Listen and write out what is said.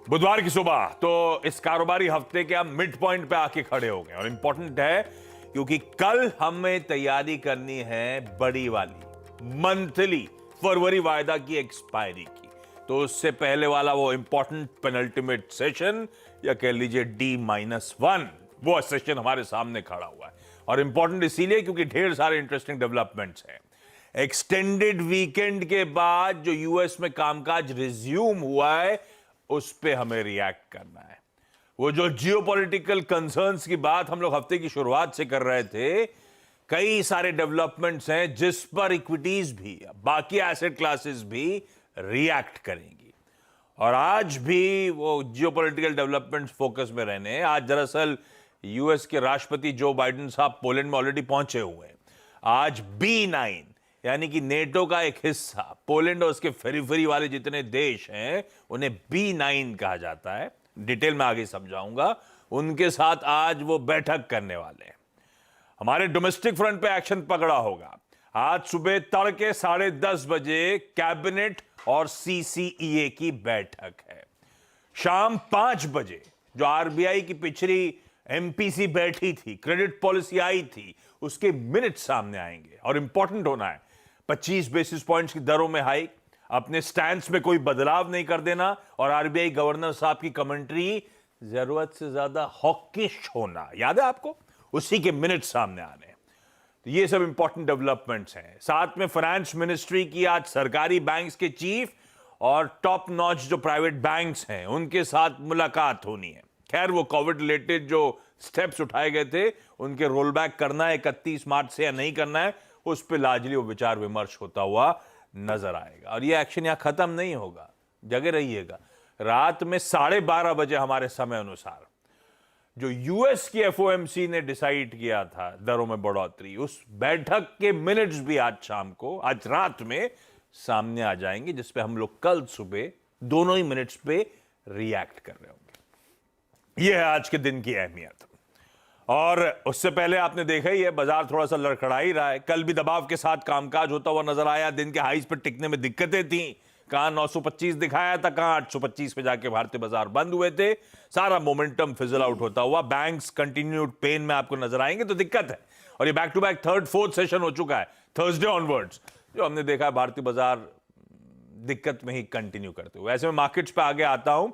बुधवार की सुबह तो इस कारोबारी हफ्ते के हम मिड पॉइंट पे आके खड़े हो गए और इंपॉर्टेंट है क्योंकि कल हमें तैयारी करनी है बड़ी वाली मंथली फरवरी वायदा की एक्सपायरी की। तो उससे पहले वाला वो इंपॉर्टेंट पेनल्टीमेट सेशन या कह लीजिए D-1 वो सेशन हमारे सामने खड़ा हुआ है और इंपॉर्टेंट इसीलिए क्योंकि ढेर सारे इंटरेस्टिंग डेवलपमेंट्स हैं। एक्सटेंडेड वीकेंड के बाद जो यूएस में कामकाज रिज्यूम हुआ है उस पे हमें रिएक्ट करना है। वो जो जियोपॉलिटिकल कंसर्न्स की बात हम लोग हफ्ते की शुरुआत से कर रहे थे, कई सारे डेवलपमेंट्स हैं जिस पर इक्विटीज भी बाकी एसेट क्लासेस भी रिएक्ट करेंगी और आज भी वो जियोपॉलिटिकल डेवलपमेंट्स फोकस में रहने हैं। आज दरअसल यूएस के राष्ट्रपति जो बाइडेन साहब पोलैंड में ऑलरेडी पहुंचे हुए हैं। आज B9 यानी कि नेटो का एक हिस्सा पोलैंड और उसके फेरीफेरी वाले जितने देश हैं उन्हें B9 कहा जाता है। डिटेल में आगे समझाऊंगा। उनके साथ आज वो बैठक करने वाले हैं। हमारे डोमेस्टिक फ्रंट पे एक्शन पकड़ा होगा। आज सुबह तड़के 10:30 बजे कैबिनेट और CCEA की बैठक है। शाम 5 बजे जो RBI की पिछली MPC बैठी थी, क्रेडिट पॉलिसी आई थी, उसके मिनट सामने आएंगे और इंपॉर्टेंट होना है 25 बेसिस पॉइंट्स की दरों में हाइक, अपने स्टैंड में कोई बदलाव नहीं कर देना और RBI गवर्नर साहब की कमेंट्री जरूरत से ज्यादा हॉकिश होना, याद है आपको? उसी के मिनट सामने आने। तो ये सब इंपॉर्टेंट डेवलपमेंट्स हैं। साथ में फाइनेंस मिनिस्ट्री की आज सरकारी बैंक्स के चीफ और टॉप नॉच जो प्राइवेट बैंक्स हैं उनके साथ मुलाकात होनी है। खैर वो कोविड रिलेटेड जो स्टेप्स उठाए गए थे उनके रोल बैक करना है 31 मार्च से या नहीं करना है, उस पर लार्जली वो विचार विमर्श होता हुआ नजर आएगा। और ये एक्शन यहां खत्म नहीं होगा, जगे रहिएगा। रात में 12:30 बजे हमारे समय अनुसार जो यूएस की FOMC ने डिसाइड किया था दरों में बढ़ोतरी, उस बैठक के मिनट्स भी आज शाम को, आज रात में सामने आ जाएंगे, जिसपे हम लोग कल सुबह दोनों ही मिनट्स पे रिएक्ट कर रहे होंगे। यह है आज के दिन की अहमियत। और उससे पहले आपने देखा ही है बाजार थोड़ा सा लड़खड़ा ही रहा है। कल भी दबाव के साथ कामकाज होता हुआ नजर आया। दिन के हाईज पर टिकने में दिक्कतें थी। कहां 925 दिखाया था, कहां 825 पे जाके भारतीय बाजार बंद हुए थे। सारा मोमेंटम फिजल आउट होता हुआ बैंक्स कंटिन्यूड पेन में आपको नजर आएंगे, तो दिक्कत है। और ये back to back third fourth session हो चुका है थर्सडे ऑनवर्ड्स, जो हमने देखा है भारतीय बाजार दिक्कत में ही कंटिन्यू करते हुए। ऐसे में मार्केट्स पे आगे आता हूं